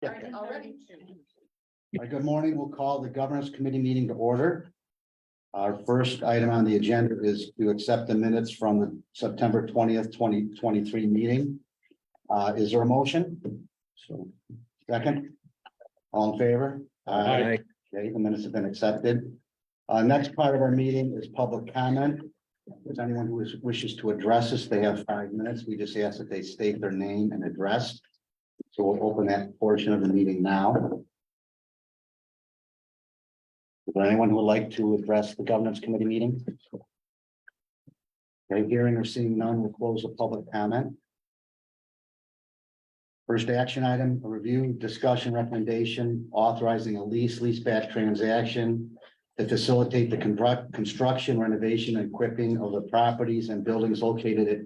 Yeah. Already. All right, good morning. We'll call the governance committee meeting to order. Our first item on the agenda is to accept the minutes from the September 20th, 2023 meeting. Is there a motion? So, second, all in favor? Aye. Okay, the minutes have been accepted. Next part of our meeting is public comment. If there's anyone who wishes to address us, they have 5 minutes. We just ask that they state their name and address. So we'll open that portion of the meeting now. Is there anyone who would like to address the governance committee meeting? Okay, hearing or seeing none, we'll close the public comment. First action item, a review, discussion, recommendation, authorizing a lease-back transaction to facilitate the construction, renovation, and equipping of the properties and buildings located at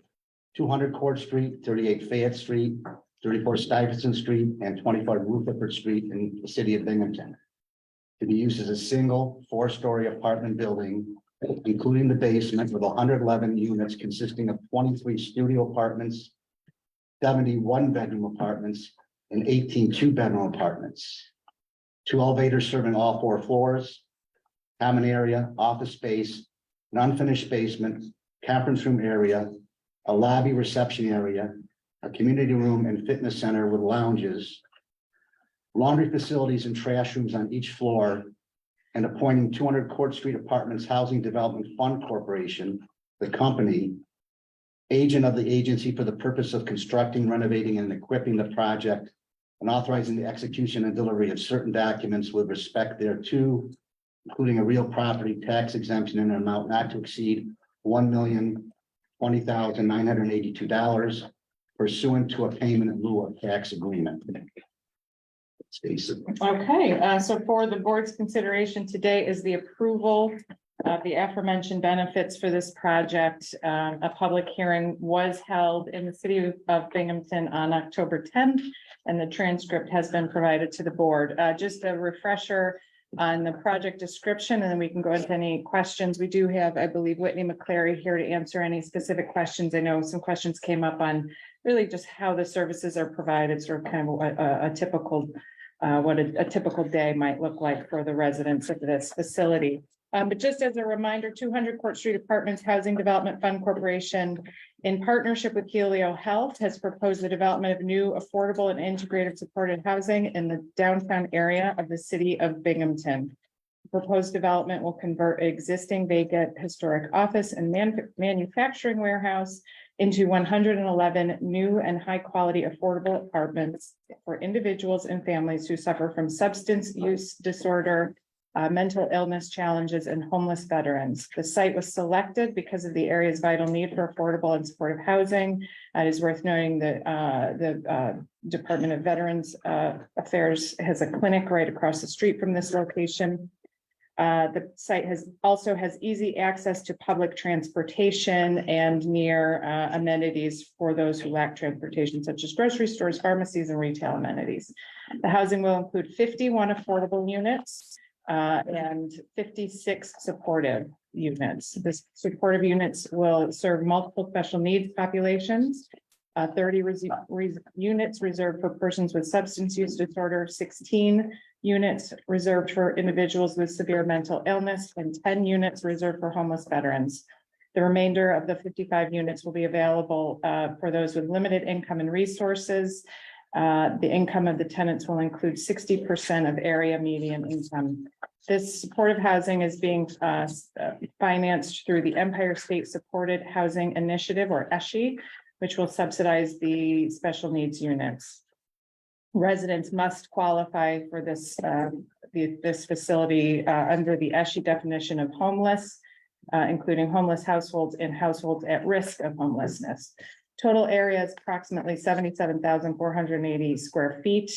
200 Court Street, 38 Fayette Street, 34 Stuyvesant Street, and 25 Rutherford Street in the city of Binghamton, to be used as a single 4-story apartment building, including the basement, with 111 units consisting of 23 studio apartments, 71 bedroom apartments, and 18 2-bedroom apartments. 2 elevators serving all 4 floors, common area, office space, an unfinished basement, conference room area, a lobby reception area, a community room and fitness center with lounges, laundry facilities and trash rooms on each floor, and appointing 200 Court Street Apartments Housing Development Fund Corporation, the company, agent of the agency for the purpose of constructing, renovating, and equipping the project, and authorizing the execution and delivery of certain documents with respect thereto, including a real property tax exemption in an amount not to exceed $1,020,982 pursuant to a payment in lieu of tax agreement. Stacy. Okay, so for the board's consideration today is the approval of the aforementioned benefits for this project. A public hearing was held in the city of Binghamton on October 10th, and the transcript has been provided to the board. Just a refresher on the project description, and then we can go into any questions. We do have, I believe, Whitney McClary here to answer any specific questions. I know some questions came up on really just how the services are provided, sort of kind of a typical what a typical day might look like for the residents of this facility. But just as a reminder, 200 Court Street Apartments Housing Development Fund Corporation, in partnership with Helio Health, has proposed the development of new, affordable, and integrated supported housing in the downtown area of the city of Binghamton. Proposed development will convert existing vacant historic office and manufacturing warehouse into 111 new and high-quality affordable apartments for individuals and families who suffer from substance use disorder, mental illness challenges, and homeless veterans. The site was selected because of the area's vital need for affordable and supportive housing. It is worth noting that the Department of Veterans Affairs has a clinic right across the street from this location. The site also has easy access to public transportation and near amenities for those who lack transportation, such as grocery stores, pharmacies, and retail amenities. The housing will include 51 affordable units and 56 supportive units. The supportive units will serve multiple special needs populations. 30 units reserved for persons with substance use disorder, 16 units reserved for individuals with severe mental illness, and 10 units reserved for homeless veterans. The remainder of the 55 units will be available for those with limited income and resources. The income of the tenants will include 60% of area median income. This supportive housing is being financed through the Empire State Supported Housing Initiative, or ESHI, which will subsidize the special needs units. Residents must qualify for this facility under the ESHI definition of homeless, including homeless households and households at risk of homelessness. Total area is approximately 77,480 square feet.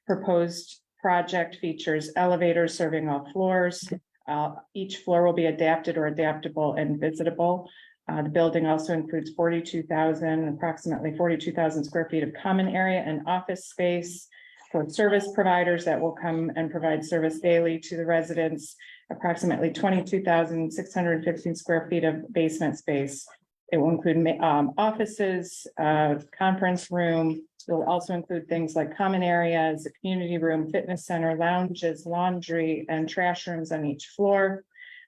Proposed project features elevators serving all floors. Each floor will be adapted or adaptable and visitable. The building also includes approximately 42,000 square feet of common area and office space for service providers that will come and provide service daily to the residents, approximately 22,615 square feet of basement space. It will include offices, conference room, will also include things like common areas, a community room, fitness center, lounges, laundry, and trash rooms on each floor.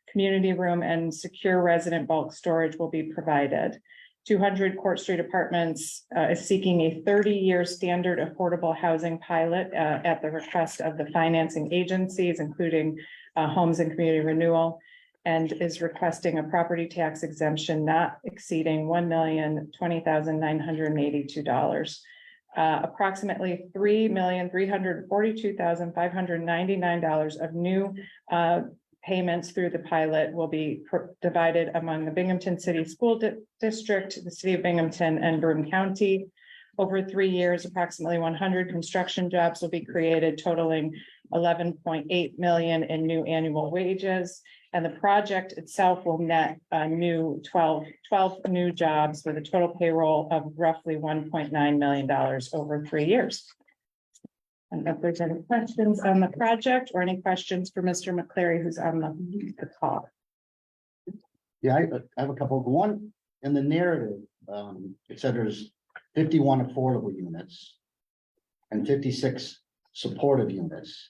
Community room and secure resident bulk storage will be provided. 200 Court Street Apartments is seeking a 30-year standard affordable housing pilot at the request of the financing agencies, including Homes and Community Renewal, and is requesting a property tax exemption not exceeding $1,020,982. Approximately $3,342,599 of new payments through the pilot will be divided among the Binghamton City School District, the City of Binghamton, and Broome County. Over 3 years, approximately 100 construction jobs will be created, totaling 11.8 million in new annual wages. And the project itself will net a new 12 new jobs with a total payroll of roughly $1.9 million over 3 years. And if there's any questions on the project or any questions for Mr. McCleary, who's on the call. Yeah, I have a couple. One, in the narrative, it said there's 51 affordable units and 56 supportive units.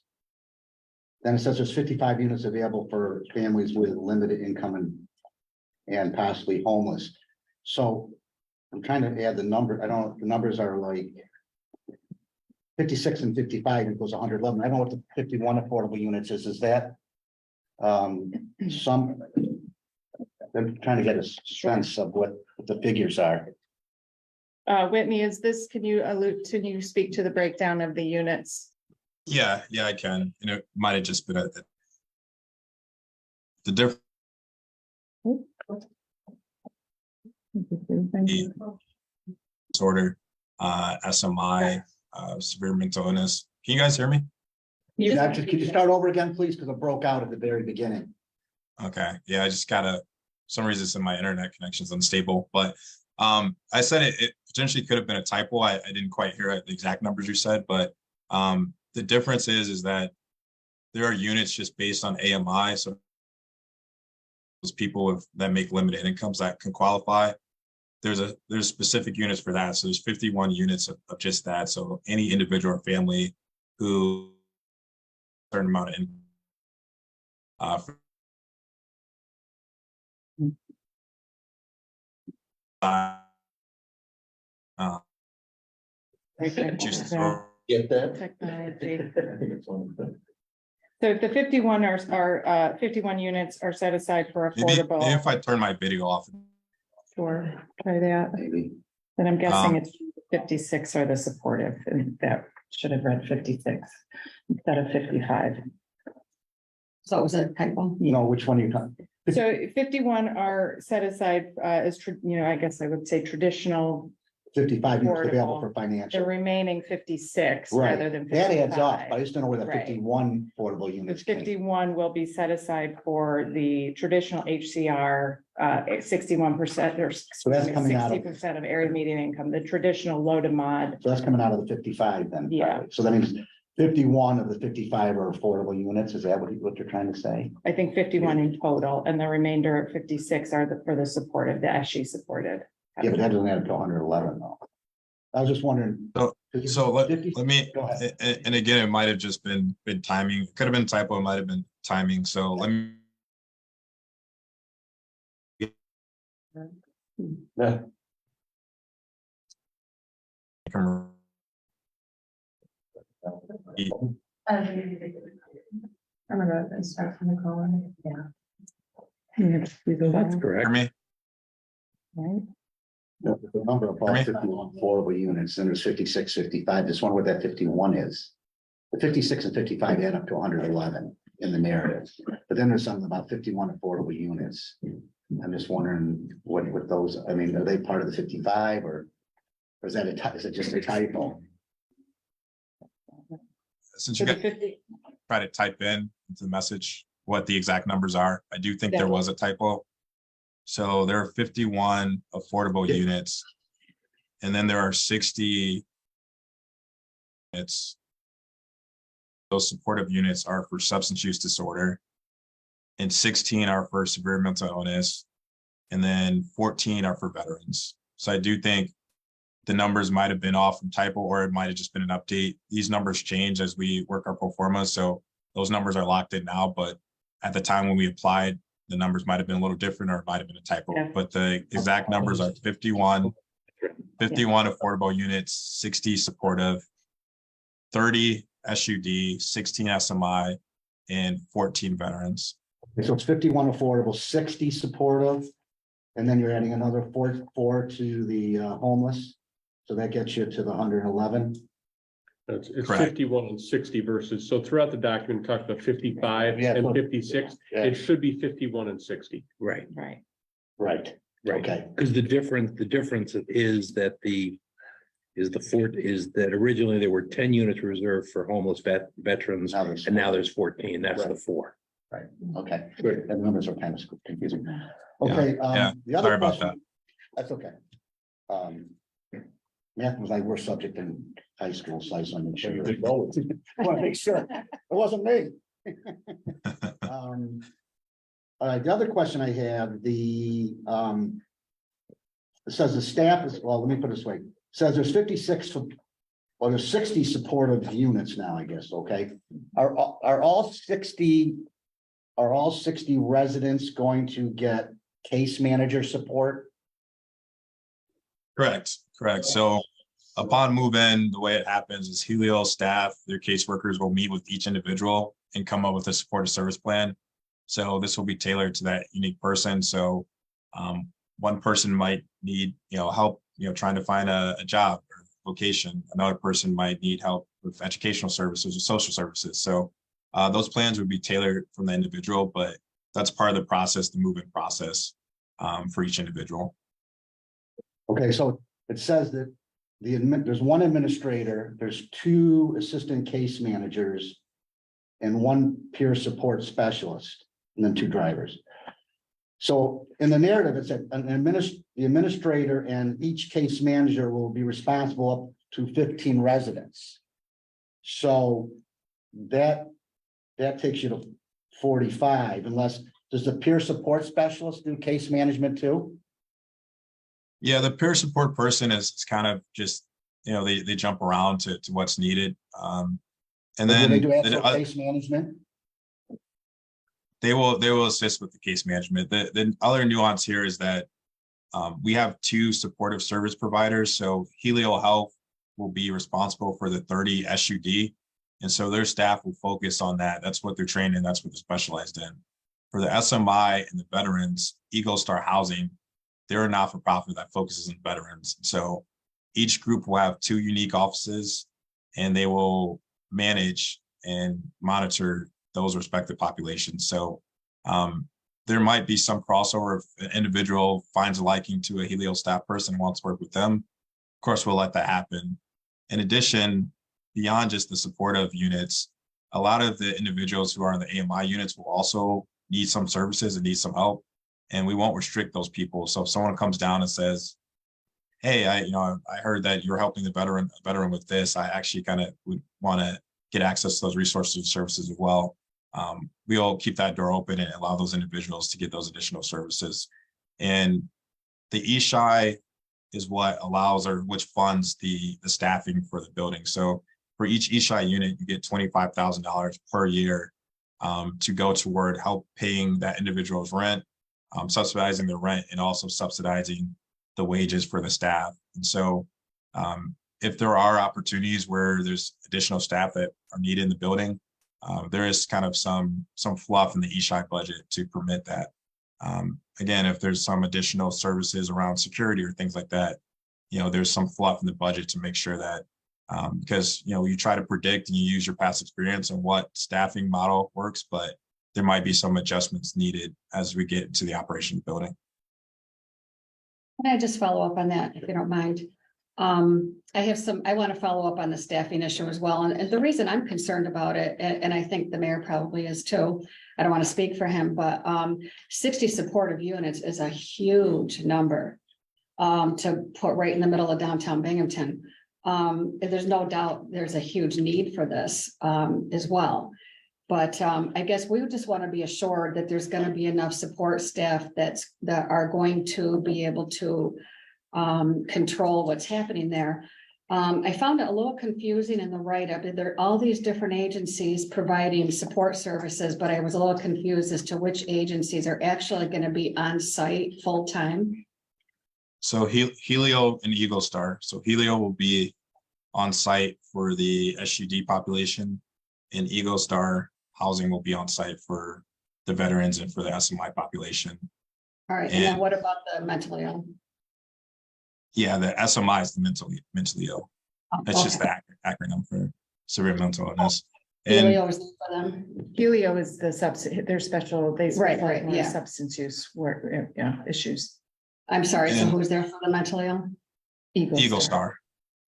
Then it says there's 55 units available for families with limited income and possibly homeless. So I'm trying to add the number. I don't know, the numbers are like 56 and 55 equals 111. I don't know what the 51 affordable units is. Is that some? I'm trying to get a sense of what the figures are. Whitney, can you speak to the breakdown of the units? Yeah, I can. It might have just been the difference. Disorder, SMI, severe mental illness. Can you guys hear me? Can you start over again, please? Because it broke out at the very beginning. Okay. Yeah, I just for some reason it's in my internet connection's unstable, but I said it potentially could have been a typo. I didn't quite hear the exact numbers you said, but the difference is that there are units just based on AMI. So those people that make limited incomes that can qualify. There's specific units for that. So there's 51 units of just that. So any individual or family who a certain amount of income Get that? Technology. So the 51 are 51 units are set aside for maybe affordable. if I turn my video off. Sure, try that. Maybe. Then I'm guessing it's 56 are the supportive, and that should have read 56 instead of 55. So it was a typo. You know, which one are you talking? So 51 are set aside as, I guess I would say traditional. 55 units Affordable. available for The financial. remaining 56 Right. rather than 55. That adds up, but I just don't know where the Right. 51 affordable The units came. 51 will be set aside for the traditional HCR, 61% or So that's coming out of, 60% of area median income, the traditional low to mod. so that's coming out of the 55 then. Yeah. So that means 51 of the 55 are affordable units. Is that what you're trying to say? I think 51 in total, and the remainder of 56 are for the supportive, the SE supported. Yeah, but that doesn't add up to 111 though. I was just wondering. So let 50 me, Go ahead. and again, it might have just been timing. It could have been typo, it might have been timing. So let me. Yeah. I'm gonna start from the column. Yeah. That's Hear me? Right. The number of all 51 affordable units, and there's 56, 55. Just wonder what that 51 is. The 56 and 55 add up to 111 in the narrative, but then there's something about 51 affordable units. I'm just wondering what those, I mean, are they part of the 55 or is that is it just a typo? Since So you the guys 50, try to type in into the message what the exact numbers are, I do think Yeah. there was a typo. So there are 51 affordable Yeah. units, and then there are 60 units. Those supportive units are for substance use disorder, and 16 are for severe mental illness, and then 14 are for veterans. So I do think the numbers might have been off from typo, or it might have just been an update. These numbers change as we work our pro forma, so those numbers are locked in now, but at the time when we applied, the numbers might have been a little different, or it might have been a typo, Yeah. but the exact numbers are 51 affordable units, 60 supportive, 30 SUD, 16 SMI, and 14 veterans. So it's 51 affordable, 60 supportive, and then you're adding another four to the homeless. So that gets you to the 111. It's Correct. 51 and 60 versus, so throughout the document, talked about 55 Yeah, and so- 56. It should be 51 and 60. Right, Right. Right. right. Okay. Because the difference is that originally there were 10 units reserved for homeless veterans, Now there's and now there's 14. That's the Right. 4. Okay. Good. And the numbers are kind of confusing. Okay. Yeah. The other Sorry about question. That's okay. Math was my worst subject in high school, so I just want to make sure. I want to make sure it wasn't me. All right, the other question I have, it says the staff is, well, let me put it this way, it says there's 56, well, there's 60 supportive units now, I guess, okay? Are all 60 residents going to get case manager support? Correct. So upon move in, the way it happens is Helio staff, their caseworkers will meet with each individual and come up with a supportive service plan. So this will be tailored to that unique person. So one person might need, help, trying to find a job or location. Another person might need help with educational services or social services. So those plans would be tailored from the individual, but that's part of the process, the move-in process for each individual. Okay, so it says that there's one administrator, there's 2 assistant case managers, and 1 peer support specialist, and then 2 drivers. So in the narrative, it said the administrator and each case manager will be responsible up to 15 residents. So that takes you to 45, does the peer support specialist do case management too? Yeah, the peer support person is kind of just, they jump around to what's needed. And Or then do they do actual case management? they will assist with the case management. The other nuance here is that we have 2 supportive service providers. So Helio Health will be responsible for the 30 SUD. And so their staff will focus on that. That's what they're trained in. That's what they're specialized in. For the SMI and the veterans, Eagle Star Housing, they're a not-for-profit that focuses on veterans. So each group will have 2 unique offices, and they will manage and monitor those respective populations. So there might be some crossover if an individual finds a liking to a Helio staff person and wants to work with them. Of course, we'll let that happen. In addition, beyond just the supportive units, a lot of the individuals who are in the AMI units will also need some services and need some help. And we won't restrict those people. So if someone comes down and says, hey, I heard that you're helping a veteran with this, I actually kind of would want to get access to those resources and services as well. We'll keep that door open and allow those individuals to get those additional services. And the eShy is what allows or which funds the staffing for the building. So for each eShy unit, you get $25,000 per year to go toward help paying that individual's rent, subsidizing the rent, and also subsidizing the wages for the staff. And so if there are opportunities where there's additional staff that are needed in the building, there is kind of some fluff in the eShy budget to permit that. Again, if there's some additional services around security or things like that, there's some fluff in the budget to make sure that because you try to predict and you use your past experience and what staffing model works, but there might be some adjustments needed as we get into the operation of the building. Can I just follow up on that, if you don't mind? I want to follow up on the staffing issue as well. And the reason I'm concerned about it, and I think the mayor probably is too, I don't want to speak for him, but 60 supportive units is a huge number to put right in the middle of downtown Binghamton. There's no doubt there's a huge need for this as well. But I guess we would just want to be assured that there's going to be enough support staff that are going to be able to control what's happening there. I found it a little confusing in the write-up. There are all these different agencies providing support services, but I was a little confused as to which agencies are actually going to be on site full-time. So Helio and Eagle Star. So Helio will be on site for the SUD population, and Eagle Star housing will be on site for the veterans and for the SMI population. All right, and then And what about the mentally ill? yeah, the SMI is the mentally ill. It's just Okay. the acronym for severe mental illness. And Helio is for them. Helio is the substance, they're special, they Right, specialize more in yeah. substance use work, issues. I'm sorry, so And- who's there for the mentally ill? Eagle Star.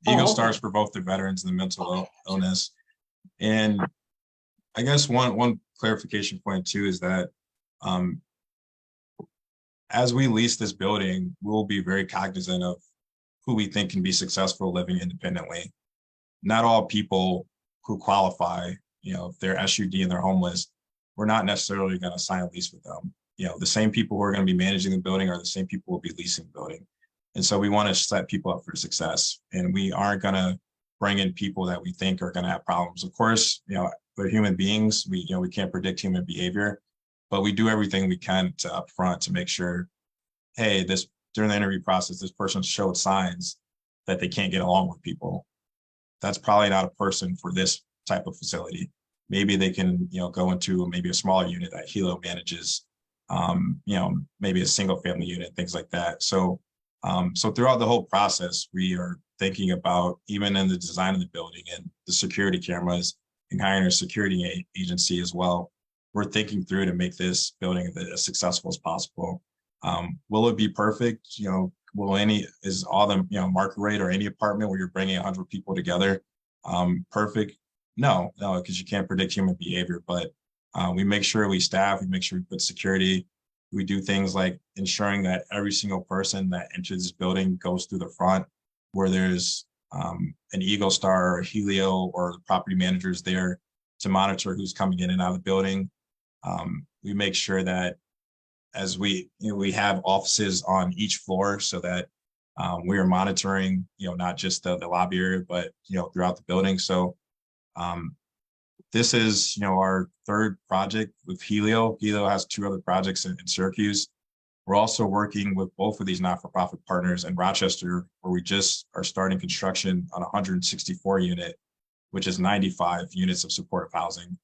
Oh, Eagle okay. Stars for both the veterans and the mental Okay. illness. And I guess one clarification point too is that as we lease this building, we'll be very cognizant of who we think can be successful living independently. Not all people who qualify, if they're SUD and they're homeless, we're not necessarily going to sign a lease with them. The same people who are going to be managing the building are the same people who will be leasing the building. And so we want to set people up for success, and we aren't going to bring in people that we think are going to have problems. Of course, we're human beings. We can't predict human behavior, but we do everything we can to upfront to make sure, hey, during the interview process, this person showed signs that they can't get along with people. That's probably not a person for this type of facility. Maybe they can, go into maybe a smaller unit that Hilo manages, maybe a single family unit, things like that. So throughout the whole process, we are thinking about, even in the design of the building and the security cameras and hiring a security agency as well, we're thinking through to make this building as successful as possible. Will it be perfect? Is all the, market rate or any apartment where you're bringing 100 people together perfect? No, because you can't predict human behavior, but we make sure we staff, we make sure we put security. We do things like ensuring that every single person that enters this building goes through the front, where there's an Eagle Star or Helio or the property managers there to monitor who's coming in and out of the building. We make sure that as we have offices on each floor, so that we are monitoring, not just the lobby area, but throughout the building. So this is, our third project with Helio. Helio has 2 other projects in Syracuse. We're also working with both of these not-for-profit partners in Rochester, where we just are starting construction on 164 unit, which is 95 units of supportive housing.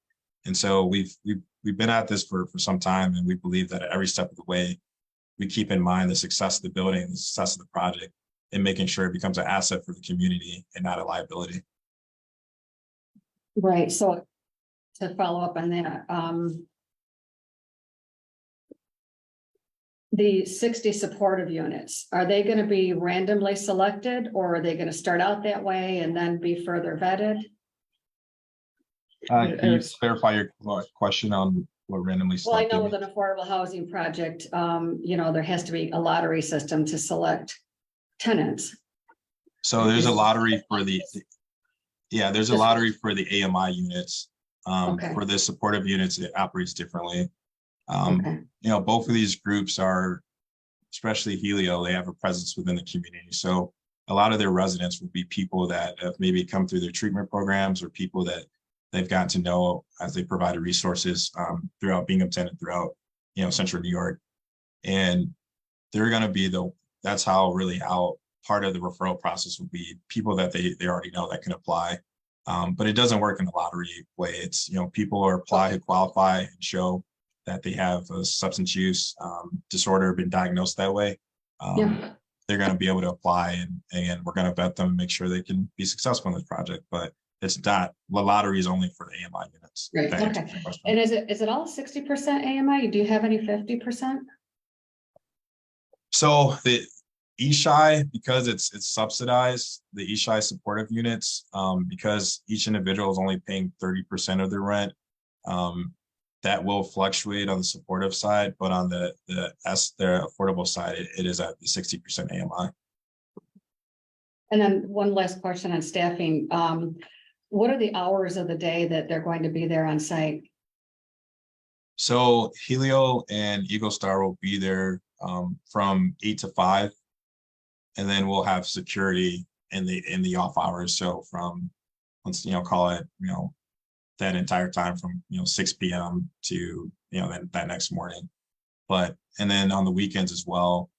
And so we've been at this for some time, and we believe that at every step of the way, we keep in mind the success of the building, the success of the project, and making sure it becomes an asset for the community and not a liability. Right, so to follow up on that, the 60 supportive units, are they going to be randomly selected, or are they going to start out that way and then be further vetted? Can you clarify your question on what randomly Well, I selected? know with an affordable housing project, there has to be a lottery system to select tenants. So there's a lottery for there's a lottery for the AMI units. Okay. For the supportive units, it operates differently. Okay. Both of these groups are, especially Helio, they have a presence within the community. So a lot of their residents will be people that have maybe come through their treatment programs, or people that they've gotten to know as they provided resources throughout Binghamton and throughout, central New York. And they're going to be that's how part of the referral process will be people that they already know that can apply. But it doesn't work in the lottery way. It's, people who apply, who qualify and show that they have a substance use disorder, been diagnosed that way. They're going to be able to apply, and we're going to vet them and make sure they can be successful in this project. But it's not, the lottery is only for the AMI units. Right, okay. And is it all 60% AMI? Do you have any 50%? So the ESHI, because it's subsidized, the ESHI supportive units, because each individual is only paying 30% of their rent, that will fluctuate on the supportive side, but on the affordable side, it is at the 60% AMI. And then one last question on staffing. What are the hours of the day that they're going to be there on site? So Helio and Eagle Star will be there from 8 to 5. and then we'll have security in the off hours. So from, let's, call it, that entire time from, 6 p.m. to, that next morning. But, and then on the weekends as well,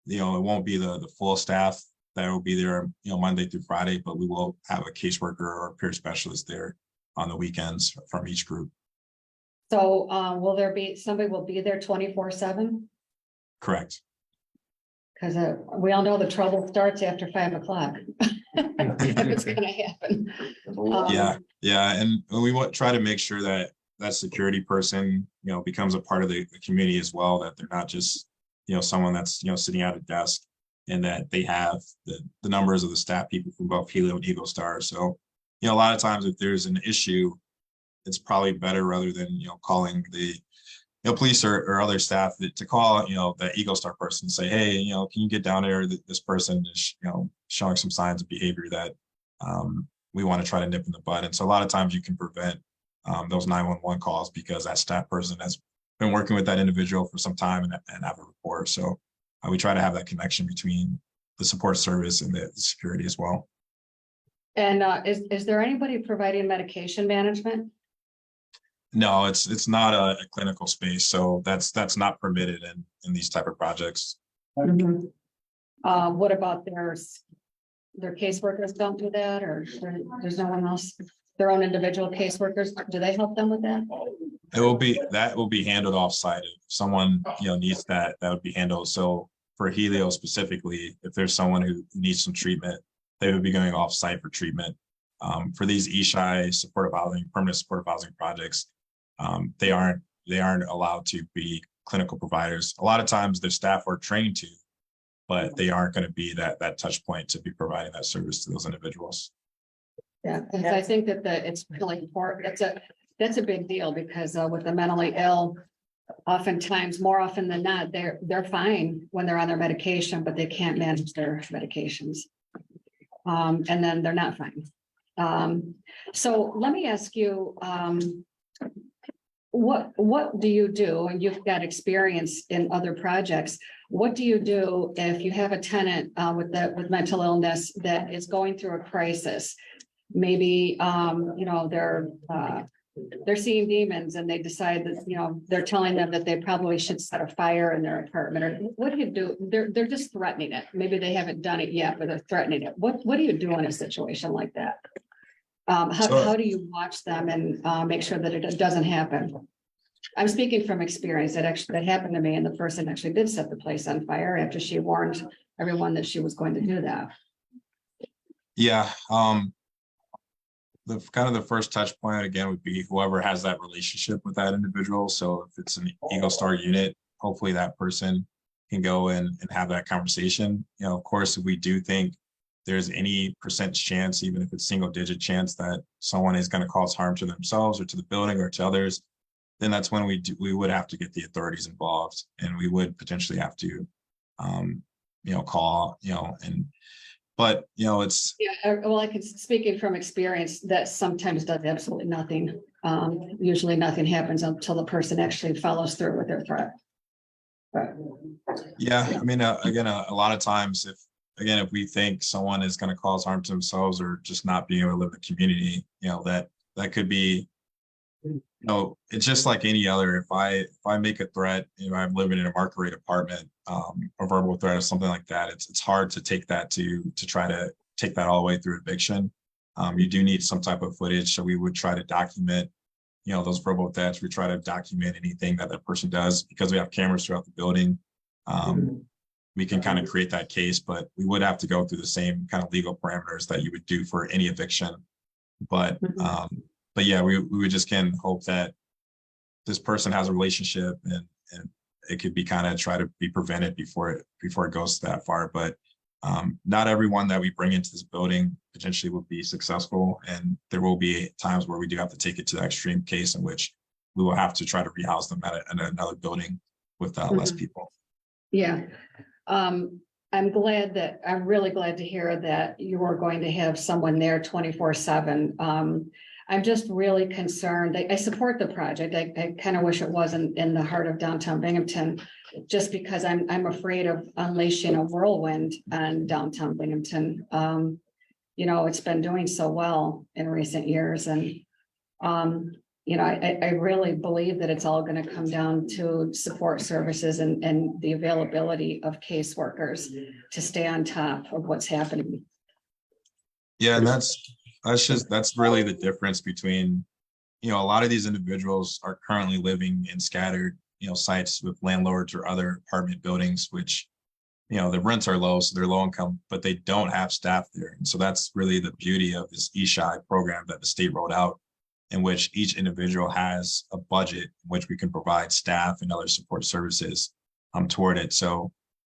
it won't be the full staff that will be there, Monday through Friday, but we will have a caseworker or a peer specialist there on the weekends from each group. So, will there be, somebody will be there 24/7? Correct. Because we all know the trouble starts after 5 o'clock. If it's gonna happen. Yeah. And we try to make sure that that security person, becomes a part of the community as well, that they're not just, someone that's, sitting at a desk, and that they have the numbers of the staff people from both Helio and Eagle Star. So, a lot of times if there's an issue, it's probably better rather than, calling the police or other staff to call, the Eagle Star person and say, hey, can you get down there? This person is, showing some signs of behavior that we want to try to nip in the bud. And so a lot of times you can prevent those 911 calls because that staff person has been working with that individual for some time and have a rapport. So we try to have that connection between the support service and the security as well. And is there anybody providing medication management? No, it's not a clinical space, so that's not permitted in these type of projects. What about their caseworkers don't do that, or there's no one else? Their own individual caseworkers, do they help them with that? That will be handled off-site. If someone needs that would be handled. So for Helio specifically, if there's someone who needs some treatment, they would be going off-site for treatment. For these ESHI supportive housing, permanent supportive housing projects, they aren't allowed to be clinical providers. A lot of times their staff are trained to, but they aren't going to be that touch point to be providing that service to those individuals. Yeah, because I think that it's really important. That's a big deal, because with the mentally ill, oftentimes, more often than not, they're fine when they're on their medication, but they can't manage their medications. And then they're not fine. So let me ask you, what do you do? And you've got experience in other projects. What do you do if you have a tenant with mental illness that is going through a crisis? Maybe they're seeing demons and they decide that they're telling them that they probably should set a fire in their apartment. Or what do you do? They're just threatening it. Maybe they haven't done it yet, but they're threatening it. What do you do in a situation like that? How do you watch them and make sure that it doesn't happen? I'm speaking from experience. That happened to me, and the person actually did set the place on fire after she warned everyone that she was going to do that. Yeah. The first touch point again would be whoever has that relationship with that individual. So if it's an Eagle Star unit, hopefully that person can go and have that conversation. Of course, if we do think there's any percent chance, even if it's single digit chance, that someone is going to cause harm to themselves or to the building or to others, then that's when we would have to get the authorities involved, and we would potentially have to call, but it's. Yeah, well, I can, speaking from experience, that sometimes does absolutely nothing. Usually nothing happens until the person actually follows through with their threat. But Yeah, I mean, again, a lot of times if we think someone is going to cause harm to themselves or just not being able to live in the community, that could be, it's just like any other. If I make a threat, I'm living in a market rate apartment, a verbal threat or something like that, it's hard to take that to try to take that all the way through eviction. You do need some type of footage, so we would try to document, those verbal threats. We try to document anything that person does, because we have cameras throughout the building. We can kind of create that case, but we would have to go through the same kind of legal parameters that you would do for any eviction. But yeah, we would just can hope that this person has a relationship and it could be kind of try to be prevented before it goes that far. But not everyone that we bring into this building potentially will be successful. And there will be times where we do have to take it to the extreme case in which we will have to try to rehouse them at another building with less people. yeah, I'm really glad to hear that you are going to have someone there 24/7. I'm just really concerned. I support the project. I kind of wish it wasn't in the heart of downtown Binghamton, just because I'm afraid of unleashing a whirlwind on downtown Binghamton. You know, it's been doing so well in recent years, and you know, I really believe that it's all going to come down to support services and the availability of caseworkers to stay on top of what's happening. Yeah, and that's really the difference between, a lot of these individuals are currently living in scattered, sites with landlords or other apartment buildings, which, the rents are low, so they're low income, but they don't have staff there. And so that's really the beauty of this eSHI program that the state rolled out, in which each individual has a budget in which we can provide staff and other support services toward it. So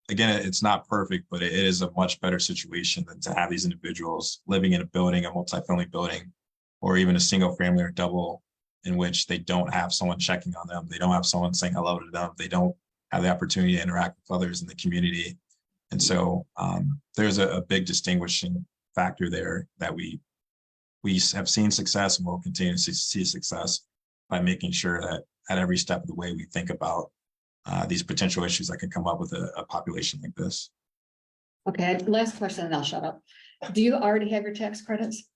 again, it's not perfect, but it is a much better situation than to have these individuals living in a building, a multifamily building, or even a single family or double, in which they don't have someone checking on them. They don't have someone saying hello to them. They don't have the opportunity to interact with others in the community. And so there's a big distinguishing factor there that we have seen success and will continue to see success by making sure that at every step of the way we think about these potential issues that can come up with a population like this. Okay, last question, and I'll shut up. Do you already have your tax credits?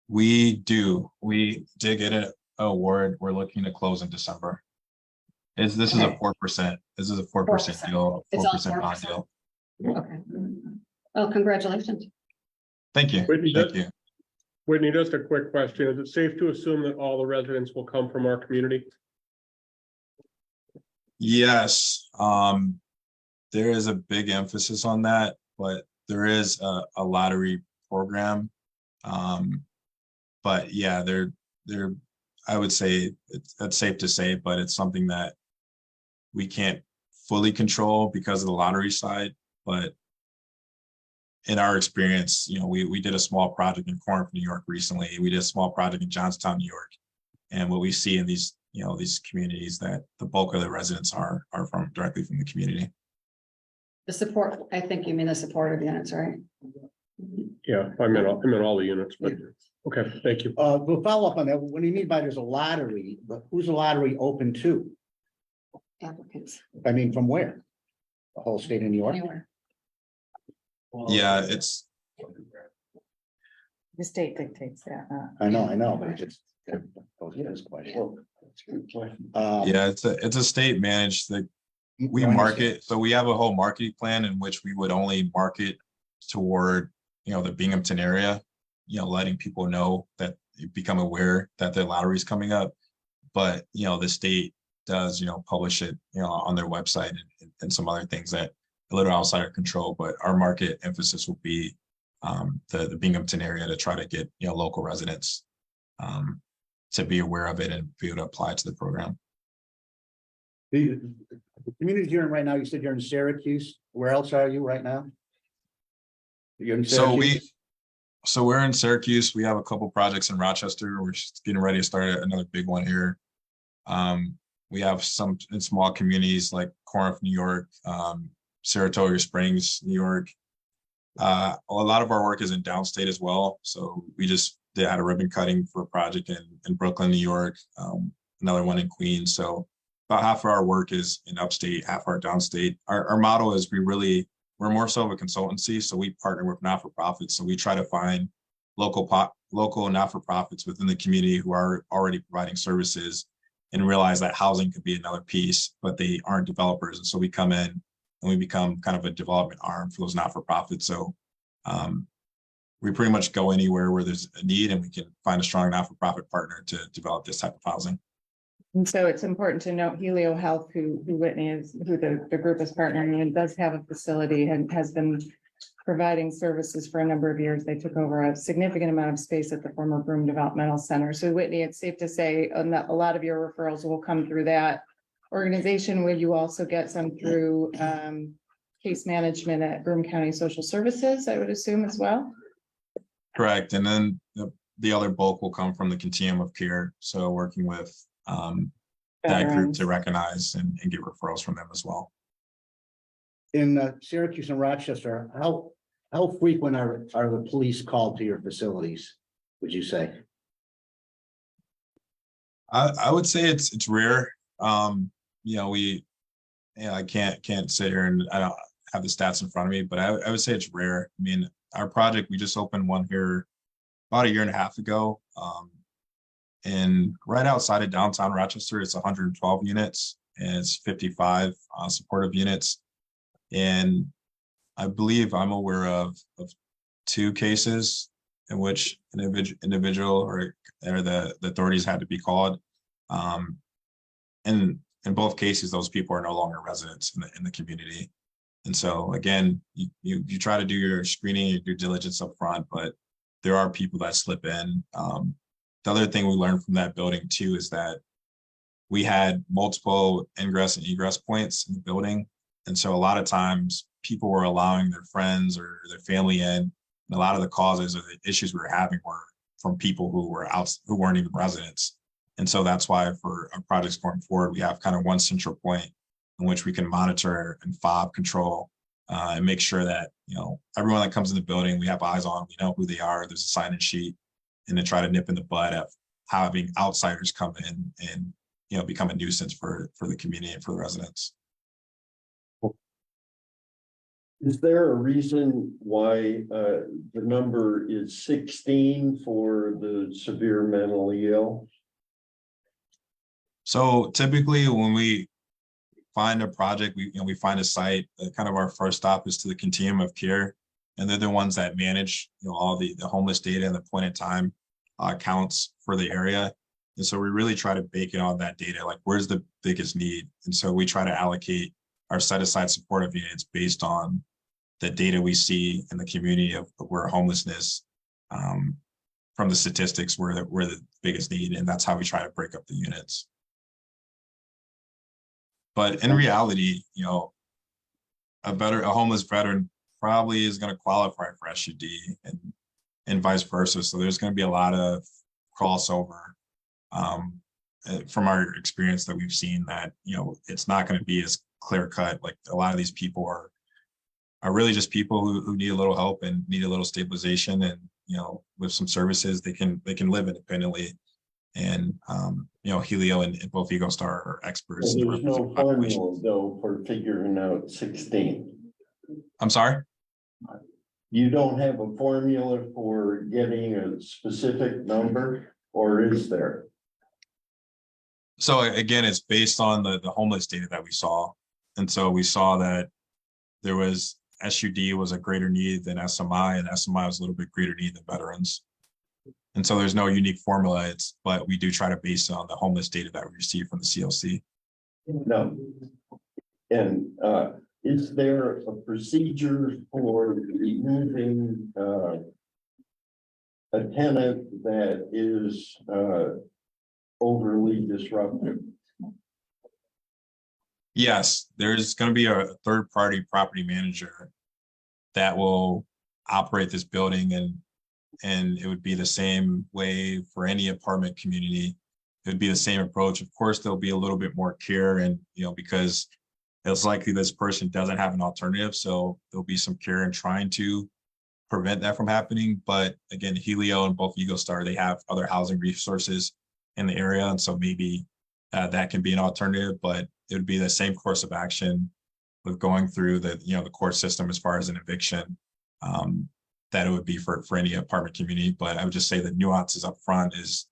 We do. We did get an award. We're looking to close in December. This is a 4%. This is a 4% deal, It's all 4% bond 4%. deal. Okay. Well, congratulations. Thank you. Whitney, Thank you. Whitney, just a quick question. Is it safe to assume that all the residents will come from our community? Yes, there is a big emphasis on that, but there is a lottery program. But yeah, I would say that's safe to say, but it's something that we can't fully control because of the lottery side. But in our experience, we did a small project in Corinth, New York recently. We did a small project in Johnstown, New York. And what we see in these communities, that the bulk of the residents are from directly from the community. The support, I think you mean the supportive units, right? Yeah, I meant all the units, but okay, thank you. We'll follow up on that. What do you mean by there's a lottery, but who's the lottery open to? Applicants, I mean, from where? The whole state of New York? anywhere. Yeah, it's The state dictates that. I know, but it's. This question. yeah, it's a state managed, we market, so we have a whole marketing plan in which we would only market toward, the Binghamton area, letting people know that become aware that the lottery is coming up. But, the state does, publish it, on their website and some other things that a little outside our control, but our market emphasis will be the Binghamton area to try to get, local residents to be aware of it and be able to apply to the program. The community you're in right now, you said you're in Syracuse. Where else are you right now? You're in Syracuse? So we're in Syracuse. We have a couple projects in Rochester. We're just getting ready to start another big one here. We have some in small communities like Corinth, New York, Saratoga Springs, New York. A lot of our work is in downstate as well. So we just had a ribbon cutting for a project in Brooklyn, New York, another one in Queens. So about half of our work is in upstate, half our downstate. Our model is we're more so of a consultancy. So we partner with not-for-profits. So we try to find local not-for-profits within the community who are already providing services and realize that housing could be another piece, but they aren't developers. And so we come in and we become kind of a development arm for those not-for-profits. So we pretty much go anywhere where there's a need and we can find a strong not-for-profit partner to develop this type of housing. And so it's important to note Helio Health, who Whitney is, who the group is partnering in, does have a facility and has been providing services for a number of years. They took over a significant amount of space at the former Broome Developmental Center. So Whitney, it's safe to say that a lot of your referrals will come through that organization. Will you also get some through case management at Broome County Social Services, I would assume as well? Correct. And then the other bulk will come from the continuum of care. So working with that group to recognize and get referrals from them as well. In Syracuse and Rochester, how frequent are the police called to your facilities, would you say? I would say it's rare. You know, I can't sit here and I don't have the stats in front of me, but I would say it's rare. I mean, our project, we just opened one here about a year and a half ago. And right outside of downtown Rochester, it's 112 units and it's 55 supportive units. And I believe I'm aware of two cases in which an individual or the authorities had to be called. And in both cases, those people are no longer residents in the community. And so again, you try to do your screening, your due diligence up front, but there are people that slip in. The other thing we learned from that building too is that we had multiple ingress and egress points in the building. And so a lot of times people were allowing their friends or their family in. And a lot of the causes or the issues we were having were from people who weren't even residents. And so that's why for our projects going forward, we have kind of one central point in which we can monitor and fob control and make sure that, you know, everyone that comes in the building, we have eyes on, we know who they are, there's a sign-in sheet, and to try to nip in the bud of having outsiders come in and, you know, become a nuisance for the community and for the residents. Is there a reason why the number is 16 for the severe mentally ill? So typically when we find a project, we find a site, kind of our first stop is to the continuum of care. And they're the ones that manage, you know, all the homeless data and the point in time counts for the area. And so we really try to bake it on that data, like where's the biggest need? And so we try to allocate our set aside supportive units based on the data we see in the community of where homelessness from the statistics where the biggest need. And that's how we try to break up the units. But in reality, you know, a homeless veteran probably is going to qualify for SUD and vice versa. So there's going to be a lot of crossover from our experience that we've seen that, you know, it's not going to be as clear cut. Like a lot of these people are really just people who need a little help and need a little stabilization, and, you know, with some services, they can live independently. And, you know, Helio and both EgoStar are experts. Well, there's no formula though for figuring out 16. I'm sorry? You don't have a formula for getting a specific number, or is there? So again, it's based on the homeless data that we saw. And so we saw that there was SUD was a greater need than SMI, and SMI was a little bit greater need than veterans. And so there's no unique formula, but we do try to base it on the homeless data that we receive from the CLC. No. And is there a procedure for removing a tenant that is overly disruptive? Yes, there's going to be a third-party property manager that will operate this building, and it would be the same way for any apartment community. It would be the same approach. Of course, there'll be a little bit more care, and, you know, because it's likely this person doesn't have an alternative, so there'll be some care in trying to prevent that from happening. But again, Helio and both EgoStar, they have other housing resources in the area, and so maybe that can be an alternative, but it would be the same course of action with going through the, you know, the court system as far as an eviction that it would be for any apartment community. But I would just say the nuances up front is,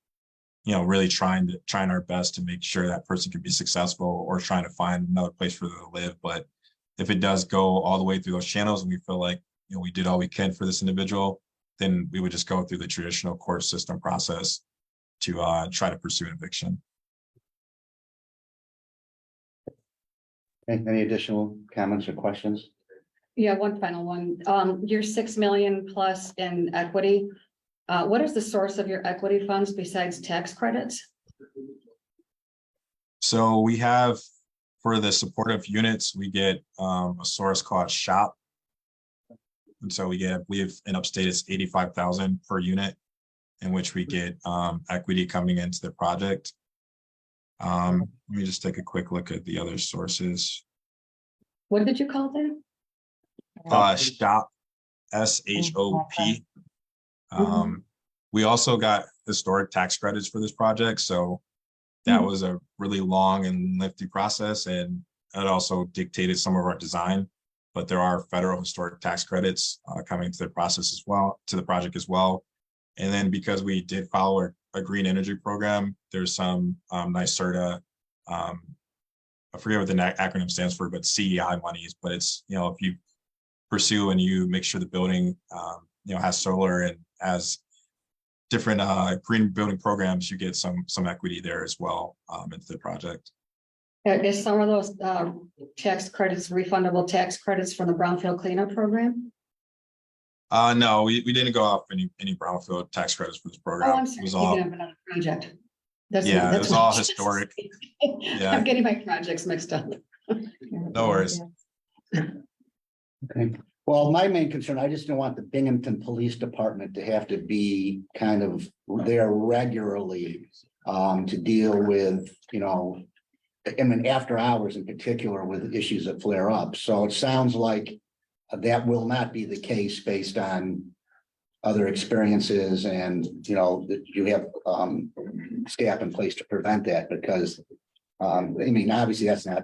you know, really trying our best to make sure that person can be successful, or trying to find another place for them to live. But if it does go all the way through those channels and we feel like, you know, we did all we can for this individual, then we would just go through the traditional court system process to try to pursue an eviction. Any additional comments or questions? Yeah, one final one. Your 6 million plus in equity. What is the source of your equity funds besides tax credits? So we have, for the supportive units, we get a source called SHOP. And so we have in upstate, it's 85,000 per unit, in which we get equity coming into the project. Let me just take a quick look at the other sources. What did you call that? SHOP, SHOP. We also got historic tax credits for this project. So that was a really long and lengthy process, and it also dictated some of our design. But there are federal historic tax credits coming to the process as well, to the project as well. And then because we did follow a green energy program, there's some NYSERDA, I forget what the acronym stands for, but CEI monies. But it's, if you pursue and you make sure the building, has solar and has different green building programs, you get some equity there as well into the project. Is some of those tax credits, refundable tax credits from the brownfield cleanup program? No, we didn't go off any brownfield tax credits for this program. Oh, I'm It sorry, was thinking all, of another project. That's yeah, it that's was what I all just historic. said. Yeah. I'm getting my projects mixed up. No worries. Okay, well, my main concern, I just don't want the Binghamton Police Department to have to be kind of there regularly to deal with, I mean, after hours in particular with issues that flare up. So it sounds like that will not be the case based on other experiences and, that you have staff in place to prevent that because, I mean, obviously that's not,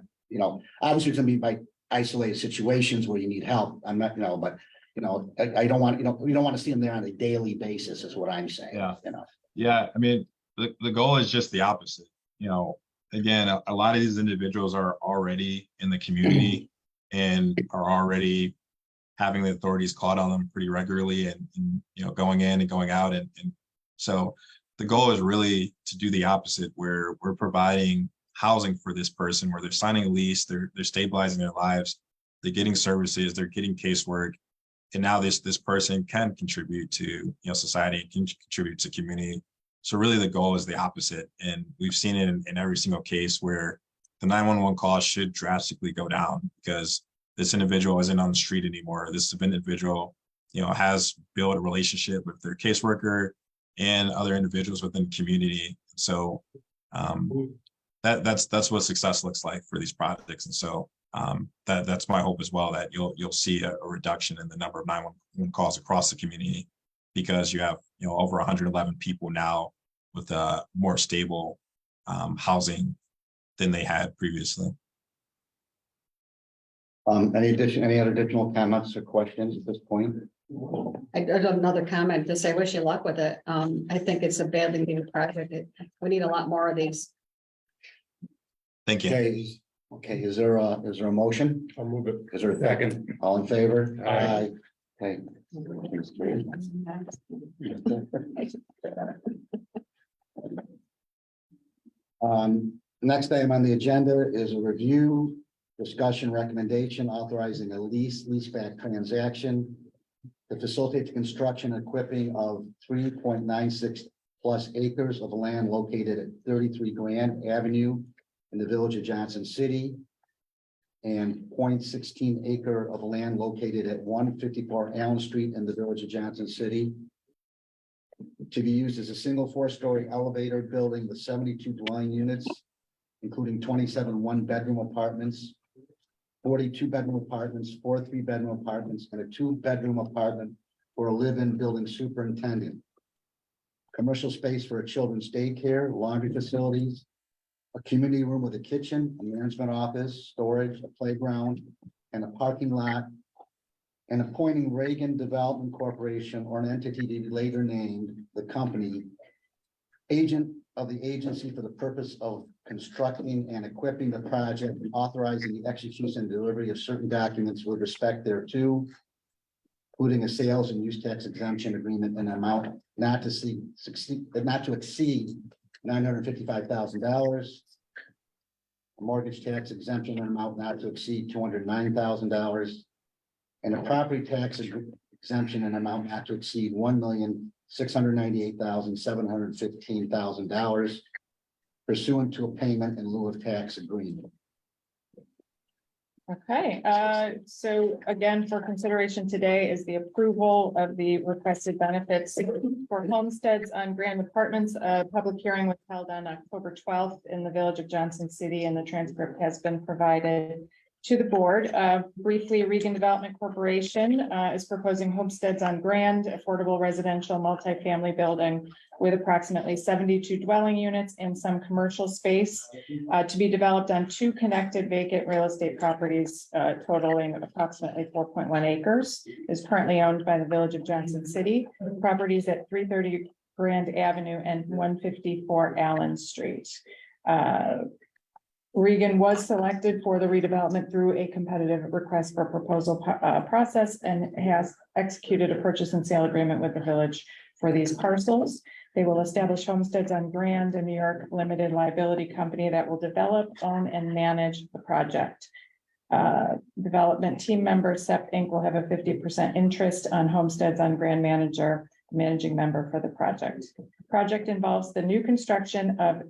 obviously it's gonna be by isolated situations where you need help. I'm not, but, I don't want, we don't want to see them there on a daily basis is what I'm saying. Yeah. Yeah, I mean, the goal is just the opposite. Again, a lot of these individuals are already in the community and are already having the authorities called on them pretty regularly and going in and going out. And so the goal is really to do the opposite, where we're providing housing for this person, where they're signing a lease, they're stabilizing their lives, they're getting services, they're getting casework. And now this person can contribute to society and can contribute to community. So really the goal is the opposite. And we've seen it in every single case where the 911 calls should drastically go down because this individual isn't on the street anymore. This individual, has built a relationship with their caseworker and other individuals within the community. So that's what success looks like for these projects. And so that's my hope as well, that you'll see a reduction in the number of 911 calls across the community because you have over 111 people now with more stable housing than they had previously. Any other additional comments or questions at this point? I have another comment to say, wish you luck with it. I think it's a badly needed project. We need a lot more of these. Thank you. Okay, is there a motion? I'll move it. Is there a second? All in favor? Aye. Okay. Next item on the agenda is a review, discussion, recommendation authorizing a leaseback transaction to facilitate the construction and equipping of 3.96 plus acres of land located at 33 Grand Avenue in the village of Johnson City and 0.16 acre of land located at 154 Allen Street in the village of Johnson City to be used as a single 4-story elevator building with 72 dwelling units, including 27 one-bedroom apartments, 42 bedroom apartments, 4 3-bedroom apartments, and a 2-bedroom apartment for a live-in building superintendent. Commercial space for a children's daycare, laundry facilities, a community room with a kitchen, a management office, storage, a playground, and a parking lot, and appointing Reagan Development Corporation or an entity to be later named the company agent of the agency for the purpose of constructing and equipping the project, authorizing the execution and delivery of certain documents with respect thereto, including a sales and use tax exemption agreement in an amount not to exceed $955,000. A mortgage tax exemption in an amount not to exceed $209,000. And a property tax exemption in an amount not to exceed $1,698,715,000 pursuant to a payment in lieu of tax agreement. Okay, so again, for consideration today is the approval of the requested benefits for homesteads on Grand Apartments. A public hearing was held on October 12th in the village of Johnson City, and the transcript has been provided. To the board, briefly, Regan Development Corporation is proposing homesteads on Grand, affordable residential multifamily building with approximately 72 dwelling units and some commercial space to be developed on 2 connected vacant real estate properties totaling approximately 4.1 acres. Is currently owned by the Village of Johnson City. Properties at 330 Grand Avenue and 154 Allen Street. Regan was selected for the redevelopment through a competitive request for proposal process and has executed a purchase and sale agreement with the village for these parcels. They will establish homesteads on Grand, a New York limited liability company that will develop, own, and manage the project. Development team member SEP Inc. will have a 50% interest on homesteads on Grand Manager, managing member for the project. Project involves the new construction of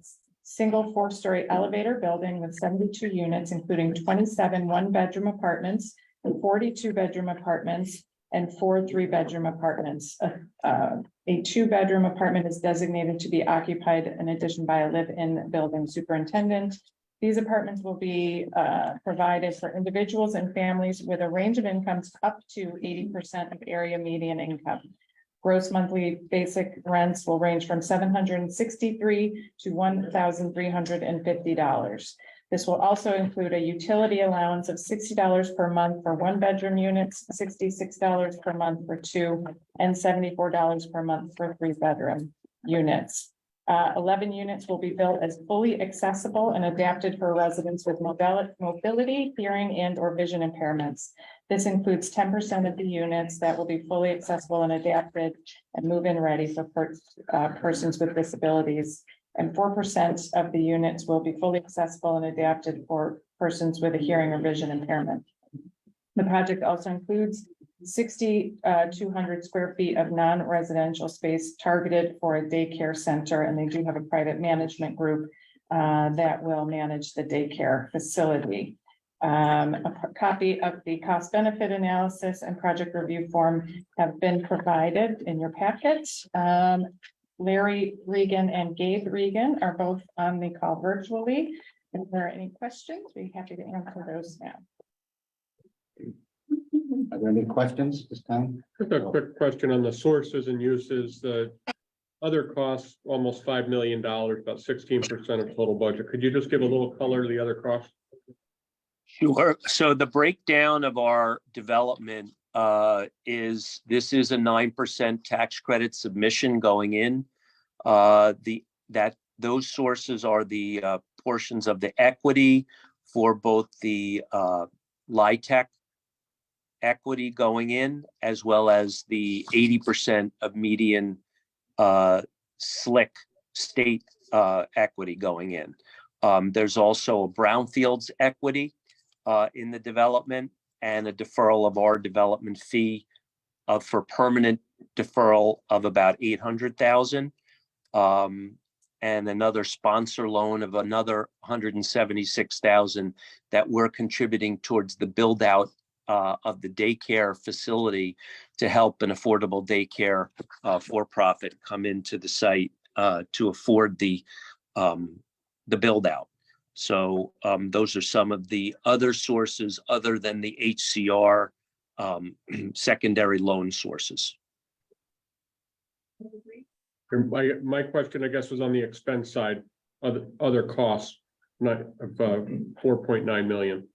single 4-story elevator building with 72 units, including 27 1-bedroom apartments, 42 bedroom apartments, and 4 3-bedroom apartments. A 2-bedroom apartment is designated to be occupied in addition by a live-in building superintendent. These apartments will be provided for individuals and families with a range of incomes up to 80% of area median income. Gross monthly basic rents will range from $763 to $1,350. This will also include a utility allowance of $60 per month for 1-bedroom units, $66 per month for 2, and $74 per month for 3-bedroom units. 11 units will be built as fully accessible and adapted for residents with mobility, hearing, and or vision impairments. This includes 10% of the units that will be fully accessible and adapted and move-in ready for persons with disabilities. And 4% of the units will be fully accessible and adapted for persons with a hearing or vision impairment. The project also includes 6,200 square feet of non-residential space targeted for a daycare center, and they do have a private management group that will manage the daycare facility. A copy of the cost benefit analysis and project review form have been provided in your packet. Larry Regan and Gabe Regan are both on the call virtually. If there are any questions, we'd be happy to answer those now. Are there any questions this time? Just a quick question on the sources and uses, the other costs, almost $5 million, about 16% of total budget. Could you just give a little color to the other costs? Sure. So the breakdown of our development is this is a 9% tax credit submission going in. Those sources are the portions of the equity for both the LIHTC equity going in, as well as the 80% of median SLIC state equity going in. There's also a brownfields equity in the development and a deferral of our development fee for permanent deferral of about $800,000. And another sponsor loan of another $176,000 that we're contributing towards the build out of the daycare facility to help an affordable daycare for-profit come into the site to afford the build out. So those are some of the other sources other than the HCR secondary loan sources. My question, I guess, was on the expense side, other costs, not of 4.9 million.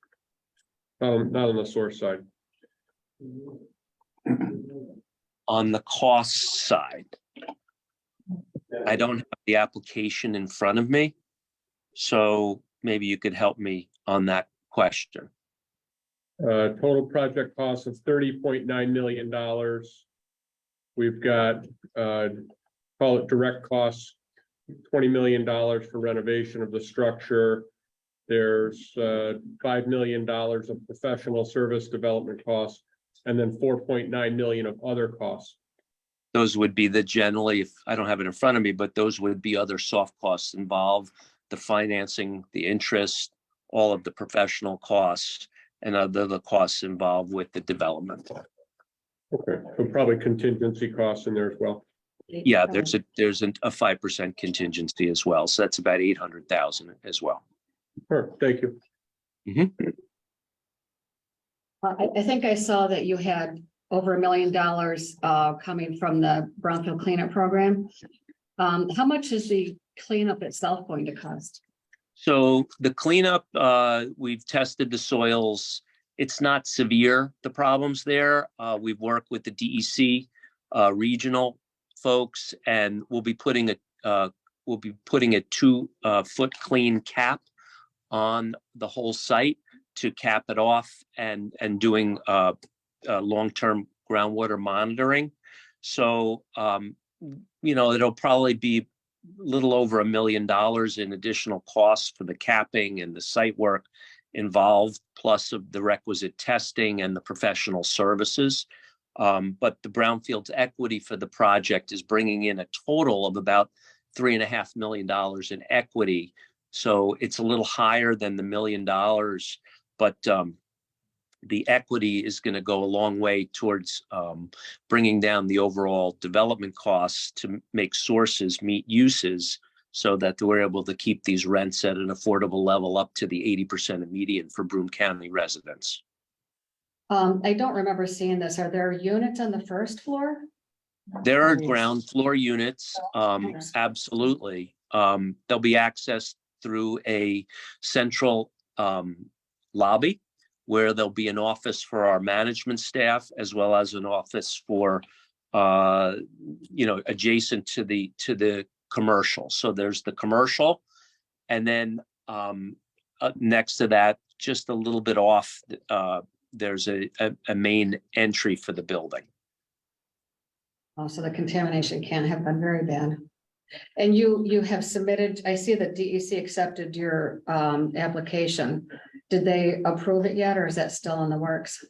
Not on the source side. On the cost side, I don't have the application in front of me, so maybe you could help me on that question. Total project cost of $30.9 million. We've got, call it direct costs, $20 million for renovation of the structure. There's $5 million of professional service development costs, and then 4.9 million of other costs. Those would be the generally, if I don't have it in front of me, but those would be other soft costs involved, the financing, the interest, all of the professional costs, and other costs involved with the development. Okay, so probably contingency costs in there as well. Yeah, there's a 5% contingency as well, so that's about $800,000 as well. Sure, thank you. I think I saw that you had over $1 million coming from the brownfield cleanup program. How much is the cleanup itself going to cost? So the cleanup, we've tested the soils. It's not severe, the problems there. We've worked with the DEC regional folks, and we'll be putting a 2-foot clean cap on the whole site to cap it off and doing long-term groundwater monitoring. So it'll probably be a little over $1 million in additional costs for the capping and the site work involved, plus of the requisite testing and the professional services. But the brownfields equity for the project is bringing in a total of about $3.5 million in equity. So it's a little higher than the $1 million, but the equity is going to go a long way towards bringing down the overall development costs to make sources meet uses, so that we're able to keep these rents at an affordable level up to the 80% of median for Broome County residents. I don't remember seeing this. Are there units on the first floor? There are ground floor units, absolutely. They'll be accessed through a central lobby, where there'll be an office for our management staff, as well as an office for adjacent to the commercial. So there's the commercial, and then next to that, just a little bit off, there's a main entry for the building. Oh, so the contamination can have been very bad. And you have submitted, I see that DEC accepted your application. Did they approve it yet, or is that still in the works?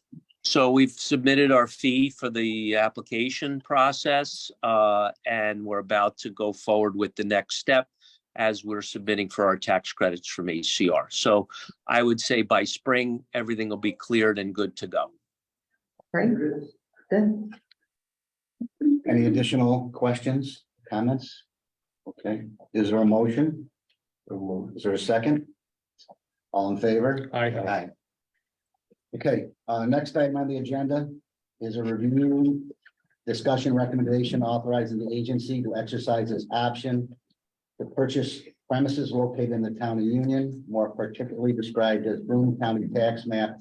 So we've submitted our fee for the application process, and we're about to go forward with the next step as we're submitting for our tax credits from HCR. So I would say by spring, everything will be cleared and good to go. Great. Good. Any additional questions, comments? Okay, is there a motion? Is there a second? All in favor? Aye. Okay, next item on the agenda is a review, discussion, recommendation authorizing the agency to exercise its option to purchase premises located in the town of Union, more particularly described as Broome County Tax Map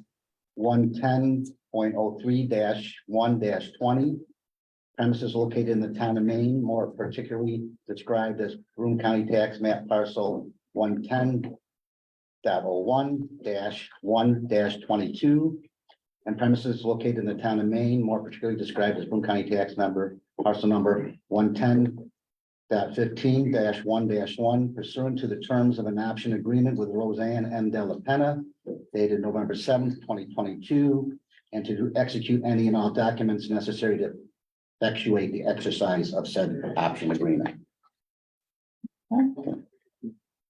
110.03-1-20. Premises located in the town of Maine, more particularly described as Broome County Tax Map Parcel 110.01-1-22. And premises located in the town of Maine, more particularly described as Broome County Tax Number Parcel Number 110.15-1-1, pursuant to the terms of an option agreement with Roseanne M. Della Penna, dated November 7th, 2022, and to execute any and all documents necessary to effectuate the exercise of said option agreement.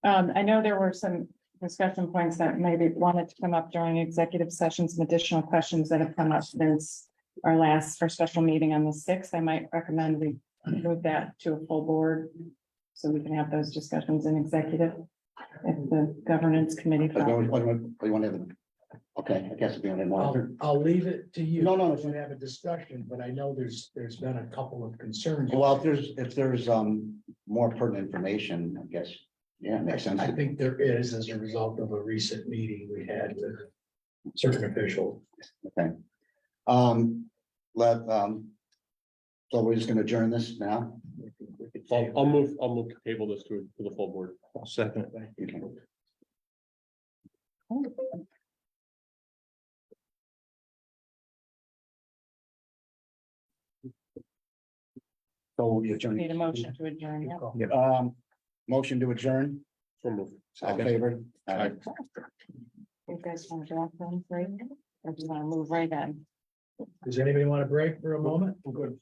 I know there were some discussion points that maybe wanted to come up during executive sessions, some additional questions that have come up since our special meeting on the 6th. I might recommend we move that to a full board so we can have those discussions in executive if the governance committee. What do you want to have? Okay, I guess it'll be on the I'll leave it to you. No. To have a discussion, but I know there's been a couple of concerns. Well, if there's more pertinent information, I guess, yeah, it makes sense. I think there is, as a result of a recent meeting we had with certain officials. Okay. So we're just gonna adjourn this now? I'll move to table this to the full board. Second. Okay. So we adjourn. Need a motion to adjourn. Yeah. Motion to adjourn, So moved. all in favor? Aye. You guys want to draft them right now? Or do you want to move right in? Does anybody want to break for a moment? Good.